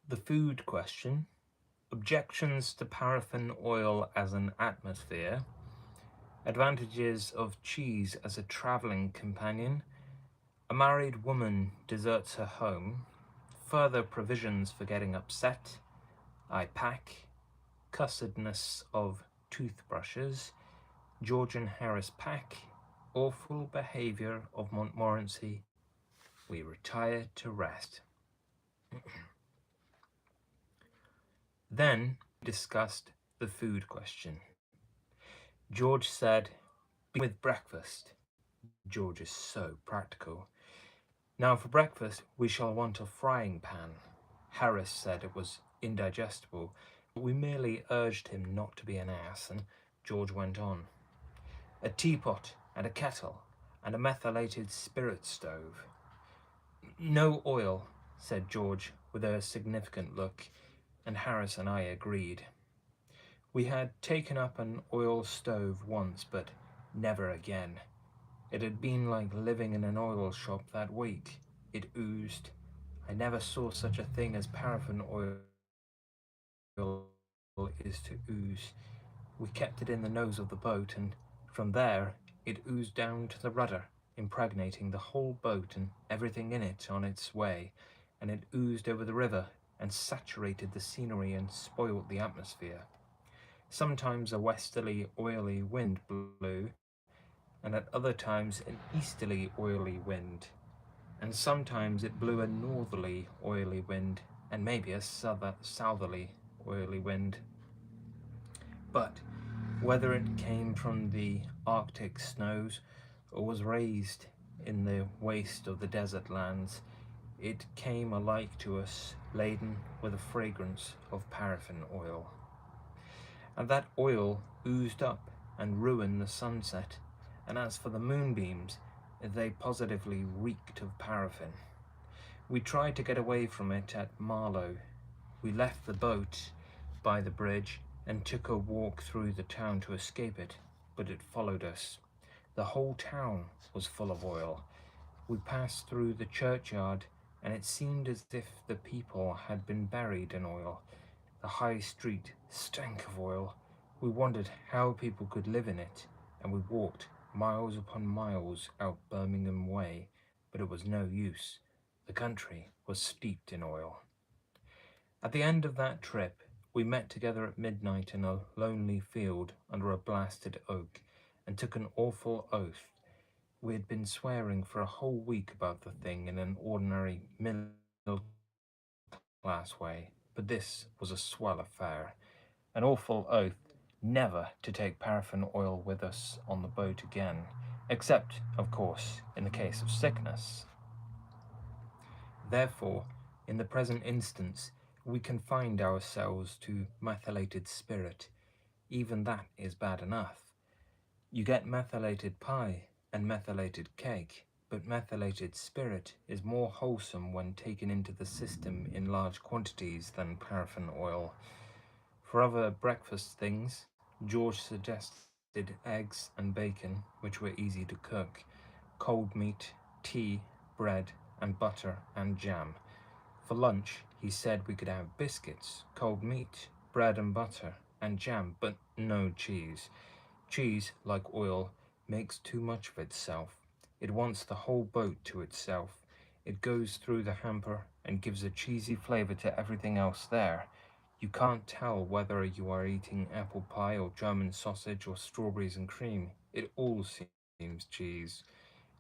The food question, objections to paraffin oil as an atmosphere, advantages of cheese as a travelling companion, a married woman deserts her home, further provisions for getting upset, I pack, cussedness of toothbrushes, George and Harris pack, awful behaviour of Montmorency, we retire to rest. Then discussed the food question. George said, "Begin with breakfast." George is so practical. "Now for breakfast we shall want a frying pan." Harris said it was indigestible, but we merely urged him not to be an ass, and George went on. "A teapot and a kettle and a methylated spirit stove." "No oil," said George with a significant look, and Harris and I agreed. We had taken up an oil stove once, but never again. It had been like living in an oil shop that week. It oozed. I never saw such a thing as paraffin oil is to ooze. We kept it in the nose of the boat, and from there it oozed down to the rudder, impregnating the whole boat and everything in it on its way, and it oozed over the river and saturated the scenery and spoilt the atmosphere. Sometimes a westerly, oily wind blew, and at other times an easterly, oily wind, and sometimes it blew a northerly, oily wind, and maybe a southerly, oily wind. But whether it came from the Arctic snows or was raised in the waste of the desert lands, it came alike to us, laden with the fragrance of paraffin oil. And that oil oozed up and ruined the sunset, and as for the moonbeams, they positively reeked of paraffin. We tried to get away from it at Marlow. We left the boat by the bridge and took a walk through the town to escape it, but it followed us. The whole town was full of oil. We passed through the churchyard, and it seemed as if the people had been buried in oil. The high street stank of oil. We wondered how people could live in it, and we walked miles upon miles out Birmingham Way, but it was no use. The country was steeped in oil. At the end of that trip, we met together at midnight in a lonely field under a blasted oak, and took an awful oath. We had been swearing for a whole week about the thing in an ordinary middle-class way, but this was a swell affair. An awful oath never to take paraffin oil with us on the boat again, except, of course, in the case of sickness. Therefore, in the present instance, we confined ourselves to methylated spirit. Even that is bad enough. You get methylated pie and methylated cake, but methylated spirit is more wholesome when taken into the system in large quantities than paraffin oil. For other breakfast things, George suggested eggs and bacon, which were easy to cook, cold meat, tea, bread, and butter and jam. For lunch, he said we could have biscuits, cold meat, bread and butter, and jam, but no cheese. Cheese, like oil, makes too much of itself. It wants the whole boat to itself. It goes through the hamper and gives a cheesy flavour to everything else there. You can't tell whether you are eating apple pie or German sausage or strawberries and cream. It all seems cheese.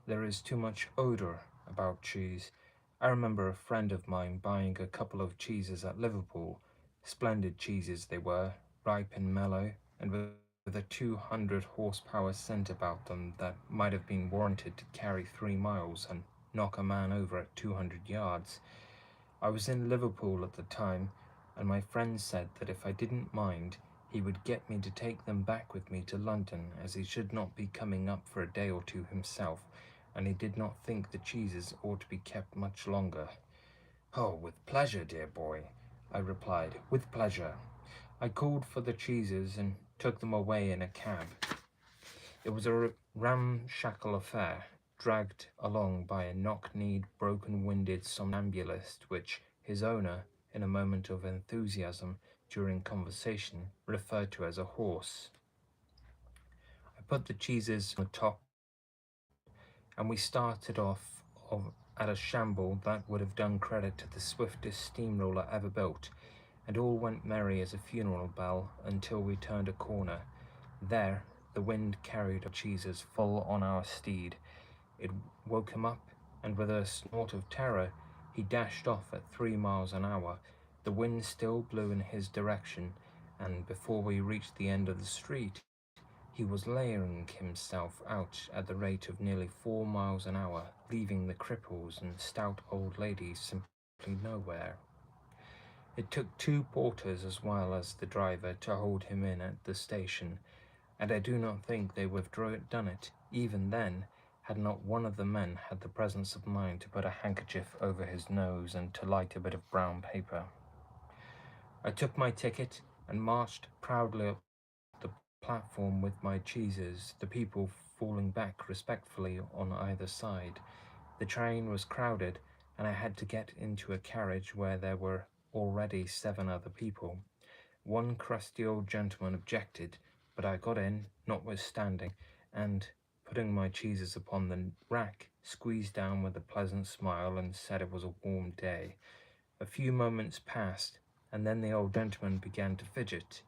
There is too much odour about cheese. I remember a friend of mine buying a couple of cheeses at Liverpool. Splendid cheeses they were, ripe and mellow, and with a 200 horsepower scent about them that might have been warranted to carry 3 miles and knock a man over at 200 yards. I was in Liverpool at the time, and my friend said that if I didn't mind, he would get me to take them back with me to London, as he should not be coming up for a day or two himself, and he did not think the cheeses ought to be kept much longer. "Oh, with pleasure, dear boy," I replied, "with pleasure." I called for the cheeses and took them away in a cab. It was a ramshackle affair, dragged along by a knock-kneed, broken-winded somnambulist, which his owner, in a moment of enthusiasm during conversation, referred to as a horse. I put the cheeses on the top, and we started off at a shamble that would have done credit to the swiftest steamroller ever built, and all went merry as a funeral bell until we turned a corner. There, the wind carried our cheeses full on our steed. It woke him up, and with a snort of terror, he dashed off at 3 miles an hour. The wind still blew in his direction, and before we reached the end of the street, he was layering himself out at the rate of nearly 4 miles an hour, leaving the cripples and stout old ladies simply nowhere. It took 2 porters as well as the driver to hold him in at the station, and I do not think they would have done it even then had not one of the men had the presence of mind to put a handkerchief over his nose and to light a bit of brown paper. I took my ticket and marched proudly up the platform with my cheeses, the people falling back respectfully on either side. The train was crowded, and I had to get into a carriage where there were already 7 other people. One crusty old gentleman objected, but I got in, notwithstanding, and, putting my cheeses upon the rack, squeezed down with a pleasant smile and said it was a warm day. A few moments passed, and then the old gentleman began to fidget.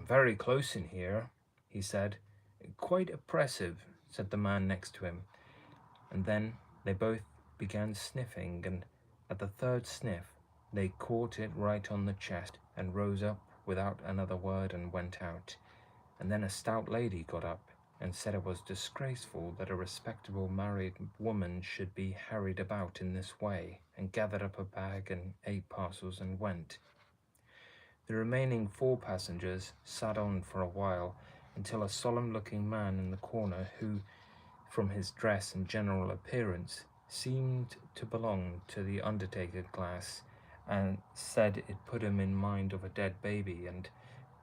"Very close in here," he said. "Quite oppressive," said the man next to him. And then they both began sniffing, and at the 3rd sniff they caught it right on the chest and rose up without another word and went out. And then a stout lady got up and said it was disgraceful that a respectable married woman should be harried about in this way, and gathered up a bag and 8 parcels and went. The remaining 4 passengers sat on for a while, until a solemn-looking man in the corner, who, from his dress and general appearance, seemed to belong to the undertaker class, and said it put him in mind of a dead baby, and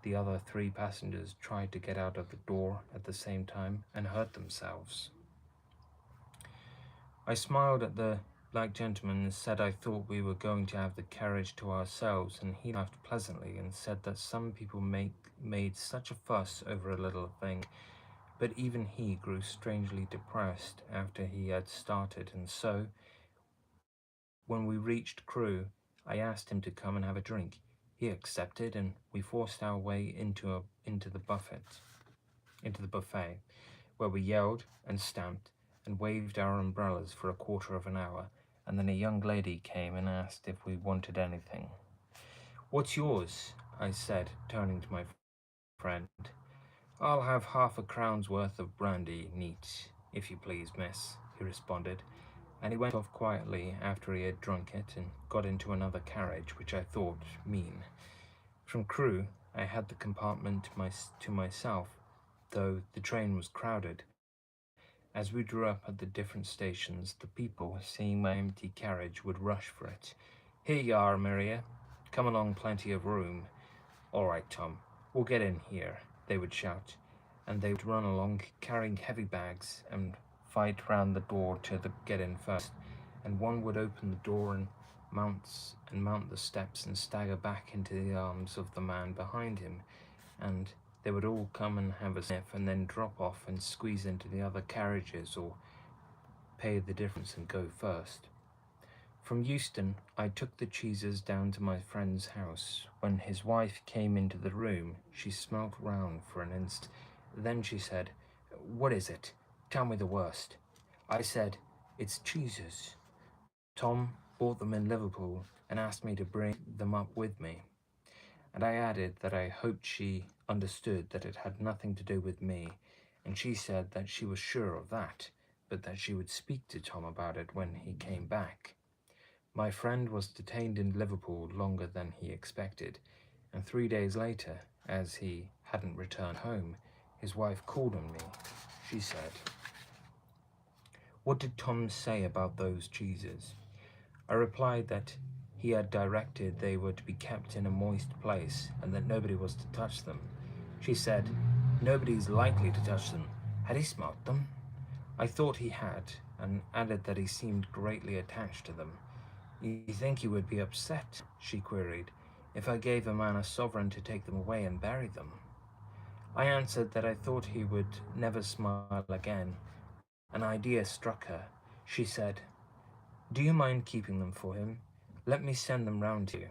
the other 3 passengers tried to get out of the door at the same time and hurt themselves. I smiled at the black gentleman and said I thought we were going to have the carriage to ourselves, and he laughed pleasantly and said that some people made such a fuss over a little thing, but even he grew strangely depressed after he had started, and so, when we reached Crewe, I asked him to come and have a drink. He accepted, and we forced our way into the buffet, where we yelled and stamped and waved our umbrellas for a quarter of an hour, and then a young lady came and asked if we wanted anything. "What's yours?" I said, turning to my friend. "I'll have half a crown's worth of brandy, neat, if you please, miss," he responded, and he went off quietly after he had drunk it and got into another carriage, which I thought mean. From Crewe, I had the compartment to myself, though the train was crowded. As we drew up at the different stations, the people, seeing my empty carriage, would rush for it. "Here you are, Maria. Come along, plenty of room." "All right, Tom, we'll get in here," they would shout, and they would run along carrying heavy bags and fight round the door to get in first, and one would open the door and mount the steps and stagger back into the arms of the man behind him, and they would all come and have a sniff and then drop off and squeeze into the other carriages or pay the difference and go first. From Euston, I took the cheeses down to my friend's house. When his wife came into the room, she smelt round for an instant. Then she said, "What is it? Tell me the worst." I said, "It's cheeses. Tom bought them in Liverpool and asked me to bring them up with me." And I added that I hoped she understood that it had nothing to do with me, and she said that she was sure of that, but that she would speak to Tom about it when he came back. My friend was detained in Liverpool longer than he expected, and 3 days later, as he hadn't returned home, his wife called on me. She said, "What did Tom say about those cheeses?" I replied that he had directed they were to be kept in a moist place and that nobody was to touch them. She said, "Nobody's likely to touch them. Had he smelt them?" I thought he had, and added that he seemed greatly attached to them. You think he would be upset, she queried, if I gave a man a sovereign to take them away and bury them? I answered that I thought he would never smile again. An idea struck her. She said, "Do you mind keeping them for him? Let me send them round to you."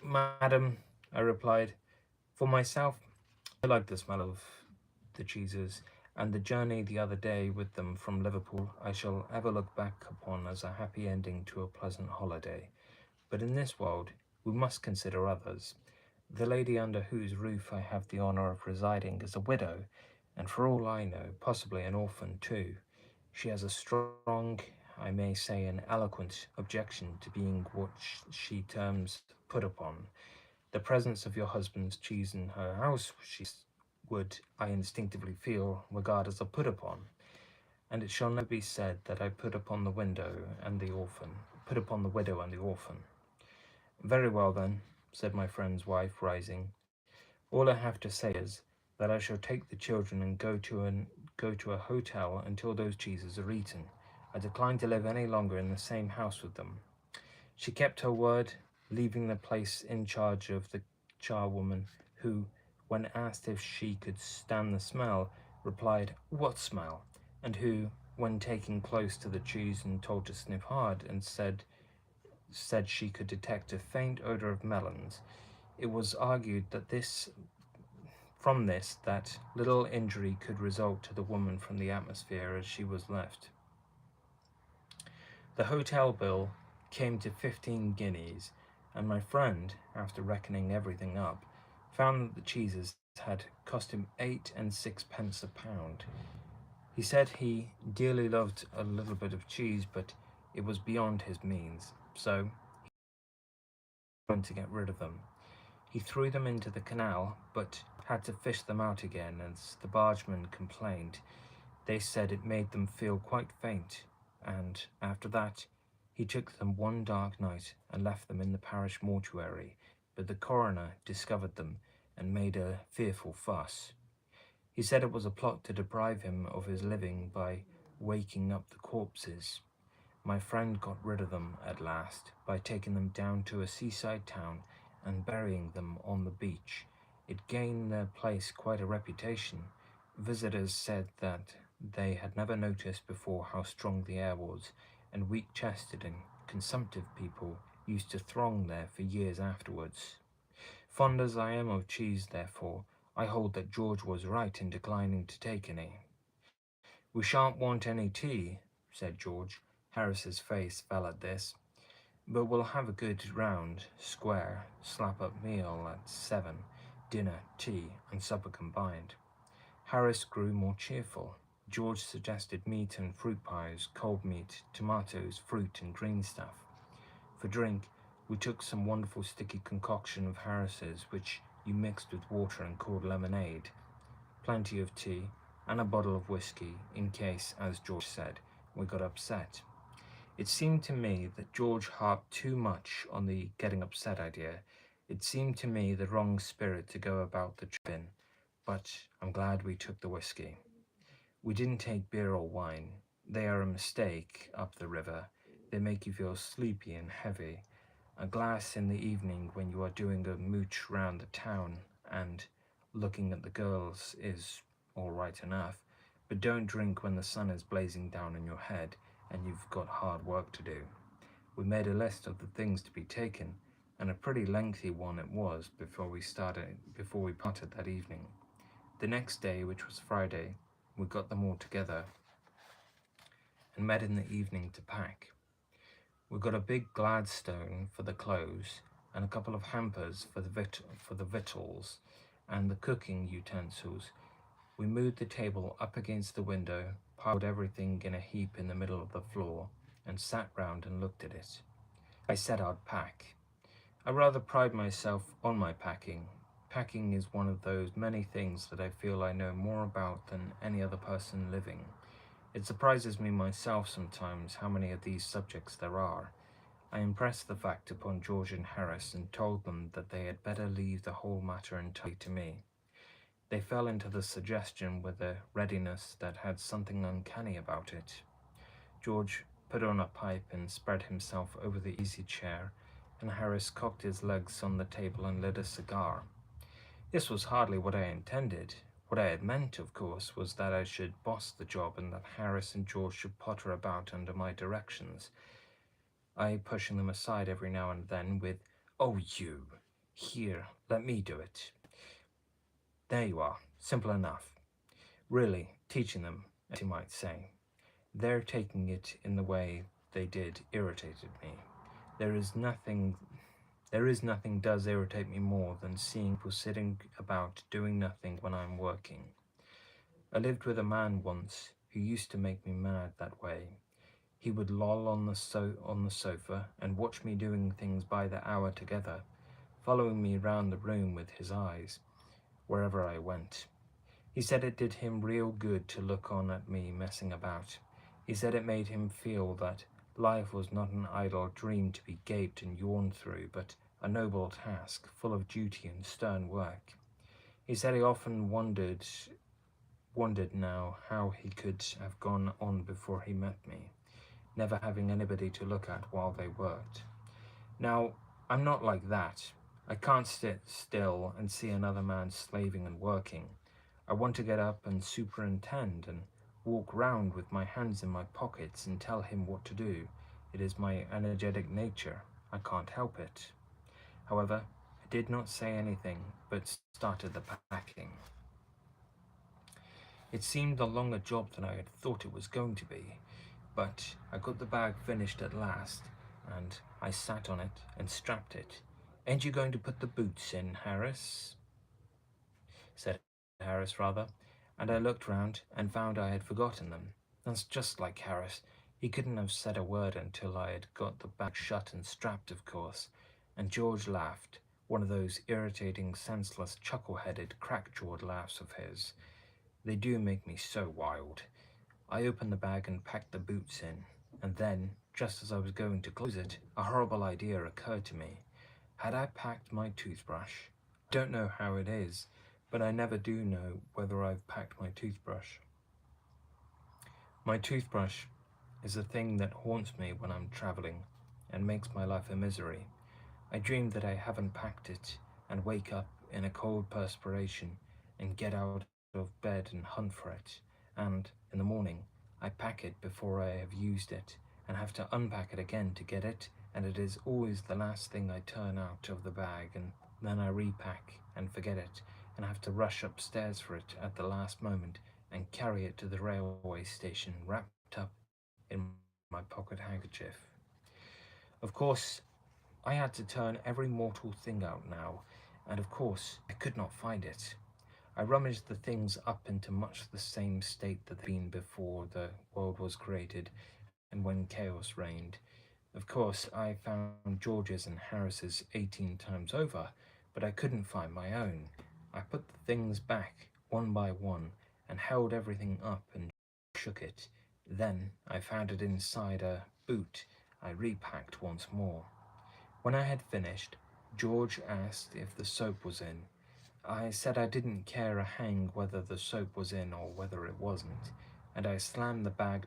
"Madam," I replied, "for myself, I like the smell of the cheeses, and the journey the other day with them from Liverpool I shall ever look back upon as a happy ending to a pleasant holiday. But in this world we must consider others. The lady under whose roof I have the honour of residing is a widow, and for all I know, possibly an orphan too. She has a strong, I may say an eloquent, objection to being what she terms put upon. The presence of your husband's cheese in her house, she would, I instinctively feel, regard as a put upon, and it shall never be said that I put upon the widow and the orphan." "Very well, then," said my friend's wife, rising. "All I have to say is, that I shall take the children and go to a hotel until those cheeses are eaten. I decline to live any longer in the same house with them." She kept her word, leaving the place in charge of the charwoman, who, when asked if she could stand the smell, replied, "What smell?" and who, when taken close to the cheese and told to sniff hard, and said she could detect a faint odor of melons. It was argued that that little injury could result to the woman from the atmosphere as she was left. The hotel bill came to 15 guineas, and my friend, after reckoning everything up, found that the cheeses had cost him 8 and 6 pence a pound. He said he dearly loved a little bit of cheese, but it was beyond his means, so he went to get rid of them. He threw them into the canal, but had to fish them out again as the bargemen complained. They said it made them feel quite faint, and after that he took them one dark night and left them in the parish mortuary, but the coroner discovered them and made a fearful fuss. He said it was a plot to deprive him of his living by waking up the corpses. My friend got rid of them at last by taking them down to a seaside town and burying them on the beach. It gained their place quite a reputation. Visitors said that they had never noticed before how strong the air was, and weak-chested and consumptive people used to throng there for years afterwards. Fond as I am of cheese, therefore, I hold that George was right in declining to take any. "We shan't want any tea," said George. Harris's face fell at this. "But we'll have a good round, square, slap-up meal at 7, dinner, tea, and supper combined." Harris grew more cheerful. George suggested meat and fruit pies, cold meat, tomatoes, fruit, and green stuff. For drink, we took some wonderful sticky concoction of Harris's, which you mixed with water and called lemonade, plenty of tea, and a bottle of whiskey, in case, as George said, we got upset. It seemed to me that George harped too much on the getting upset idea. It seemed to me the wrong spirit to go about the trip in, but I'm glad we took the whiskey. We didn't take beer or wine. They are a mistake up the river. They make you feel sleepy and heavy. A glass in the evening when you are doing a mooch round the town and looking at the girls is all right enough, but don't drink when the sun is blazing down on your head and you've got hard work to do. We made a list of the things to be taken, and a pretty lengthy one it was before we parted that evening. The next day, which was Friday, we got them all together and met in the evening to pack. We got a big Gladstone for the clothes and a couple of hampers for the victuals and the cooking utensils. We moved the table up against the window, piled everything in a heap in the middle of the floor, and sat round and looked at it. I said I'd pack. I rather pride myself on my packing. Packing is one of those many things that I feel I know more about than any other person living. It surprises me myself sometimes how many of these subjects there are. I impressed the fact upon George and Harris and told them that they had better leave the whole matter entirely to me. They fell into the suggestion with a readiness that had something uncanny about it. George put on a pipe and spread himself over the easy chair, and Harris cocked his legs on the table and lit a cigar. This was hardly what I intended. What I had meant, of course, was that I should boss the job and that Harris and George should potter about under my directions, I pushing them aside every now and then with, "Oh, you! Here, let me do it." There you are, simple enough. Really, teaching them, as you might say. Their taking it in the way they did irritated me. There is nothing does irritate me more than seeing people sitting about doing nothing when I'm working. I lived with a man once who used to make me mad that way. He would loll on the sofa and watch me doing things by the hour together, following me round the room with his eyes, wherever I went. He said it did him real good to look on at me messing about. He said it made him feel that life was not an idle dream to be gaped and yawned through, but a noble task, full of duty and stern work. He said he often wondered now how he could have gone on before he met me, never having anybody to look at while they worked. Now, I'm not like that. I can't sit still and see another man slaving and working. I want to get up and superintend and walk round with my hands in my pockets and tell him what to do. It is my energetic nature. I can't help it. However, I did not say anything, but started the packing. It seemed a longer job than I had thought it was going to be, but I got the bag finished at last, and I sat on it and strapped it. "Ain't you going to put the boots in, Harris?" said Harris rather, and I looked round and found I had forgotten them. That's just like Harris. He couldn't have said a word until I had got the bag shut and strapped, of course, and George laughed, one of those irritating, senseless, chuckle-headed, crack-jawed laughs of his. They do make me so wild. I opened the bag and packed the boots in, and then, just as I was going to close it, a horrible idea occurred to me. Had I packed my toothbrush? I don't know how it is, but I never do know whether I've packed my toothbrush. My toothbrush is a thing that haunts me when I'm traveling and makes my life a misery. I dream that I haven't packed it and wake up in a cold perspiration and get out of bed and hunt for it, and in the morning I pack it before I have used it and have to unpack it again to get it, and it is always the last thing I turn out of the bag, and then I repack and forget it and have to rush upstairs for it at the last moment and carry it to the railway station wrapped up in my pocket handkerchief. Of course, I had to turn every mortal thing out now, and of course I could not find it. I rummaged the things up into much the same state that they'd been before the world was created and when chaos reigned. Of course, I found George's and Harris's 18 times over, but I couldn't find my own. I put the things back one by one and held everything up and shook it. Then I found it inside a boot. I repacked once more. When I had finished, George asked if the soap was in. I said I didn't care a hang whether the soap was in or whether it wasn't, and I slammed the bag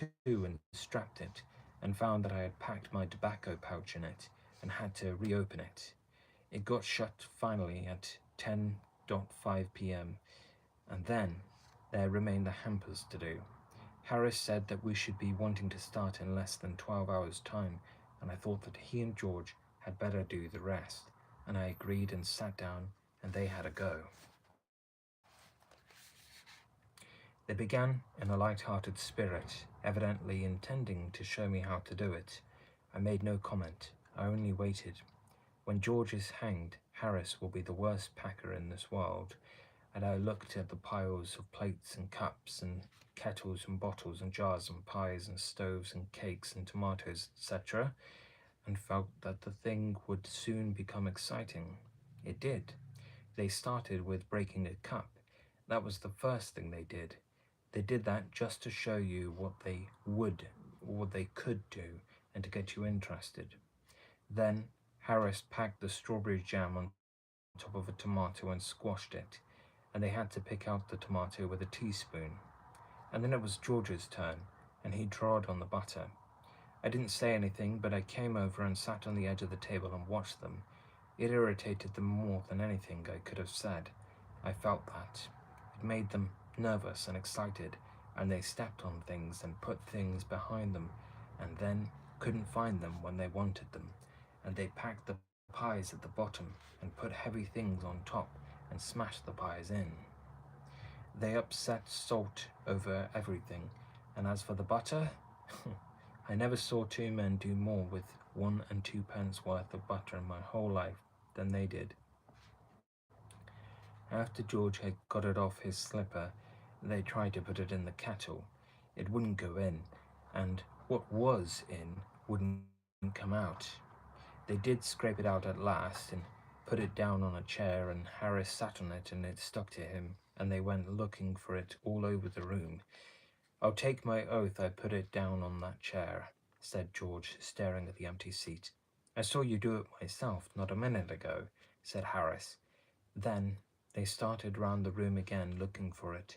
to and strapped it, and found that I had packed my tobacco pouch in it and had to reopen it. It got shut finally at 10:05 p.m., and then there remained the hampers to do. Harris said that we should be wanting to start in less than 12 hours' time, and I thought that he and George had better do the rest, and I agreed and sat down, and they had a go. They began in a light-hearted spirit, evidently intending to show me how to do it. I made no comment. I only waited. When George is hanged, Harris will be the worst packer in this world, and I looked at the piles of plates and cups and kettles and bottles and jars and pies and stoves and cakes and tomatoes, etc., and felt that the thing would soon become exciting. It did. They started with breaking a cup. That was the first thing they did. They did that just to show you what they could do, and to get you interested. Then Harris packed the strawberry jam on top of a tomato and squashed it, and they had to pick out the tomato with a teaspoon. And then it was George's turn, and he trod on the butter. I didn't say anything, but I came over and sat on the edge of the table and watched them. It irritated them more than anything I could have said. I felt that. It made them nervous and excited, and they stepped on things and put things behind them, and then couldn't find them when they wanted them, and they packed the pies at the bottom and put heavy things on top and smashed the pies in. They upset salt over everything, and as for the butter, I never saw two men do more with 1 and 2 pence worth of butter in my whole life than they did. After George had got it off his slipper, they tried to put it in the kettle. It wouldn't go in, and what was in wouldn't come out. They did scrape it out at last and put it down on a chair, and Harris sat on it and it stuck to him, and they went looking for it all over the room. I'll take my oath I put it down on that chair, said George, staring at the empty seat. I saw you do it myself not a minute ago, said Harris. Then they started round the room again looking for it,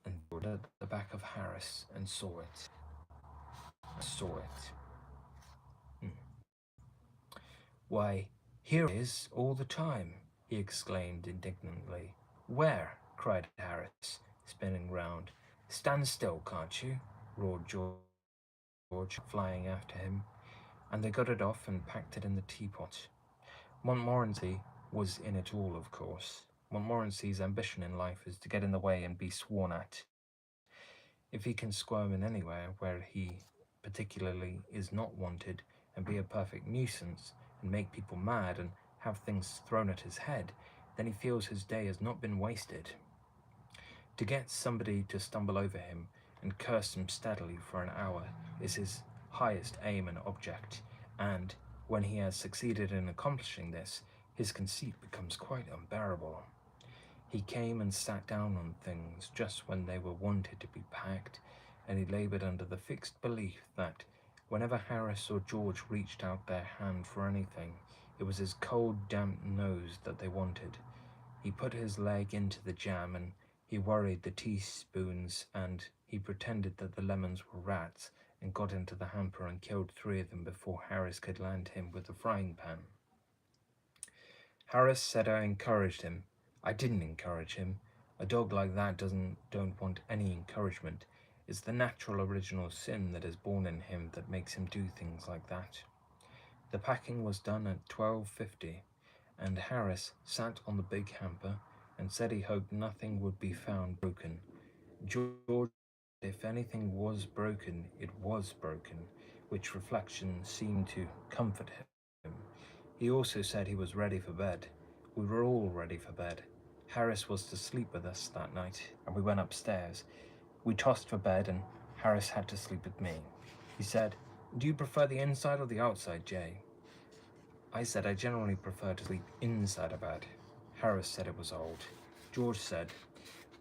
and stood at the back of Harris and saw it. Why, here it is all the time, he exclaimed indignantly. Where? Cried Harris, spinning round. Stand still, can't you? Roared George, flying after him, and they got it off and packed it in the teapot. Montmorency was in it all, of course. Montmorency's ambition in life is to get in the way and be sworn at. If he can squirm in anywhere where he particularly is not wanted and be a perfect nuisance and make people mad and have things thrown at his head, then he feels his day has not been wasted. To get somebody to stumble over him and curse him steadily for an hour is his highest aim and object, and when he has succeeded in accomplishing this, his conceit becomes quite unbearable. He came and sat down on things just when they were wanted to be packed, and he laboured under the fixed belief that whenever Harris or George reached out their hand for anything, it was his cold, damp nose that they wanted. He put his leg into the jam, and he worried the teaspoons, and he pretended that the lemons were rats, and got into the hamper and killed 3 of them before Harris could land him with the frying pan. Harris said I encouraged him. I didn't encourage him. A dog like that don't want any encouragement. It's the natural original sin that is born in him that makes him do things like that. The packing was done at 12:50, and Harris sat on the big hamper and said he hoped nothing would be found broken. George, if anything was broken, it was broken, which reflection seemed to comfort him. He also said he was ready for bed. We were all ready for bed. Harris was to sleep with us that night, and we went upstairs. We tossed for bed, and Harris had to sleep with me. He said, "Do you prefer the inside or the outside, Jay?" I said I generally prefer to sleep inside a bed. Harris said it was old. George said,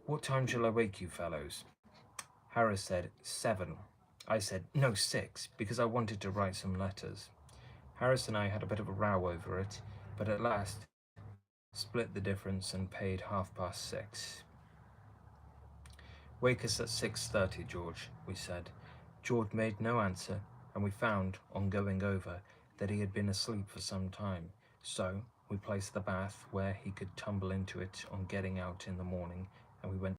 "What time shall I wake you fellows?" Harris said 7. I said, "No, 6, because I wanted to write some letters." Harris and I had a bit of a row over it, but at last split the difference and paid 6:30. "Wake us at 6:30, George," we said. George made no answer, and we found, on going over, that he had been asleep for some time, so we placed the bath where he could tumble into it on getting out in the morning, and we went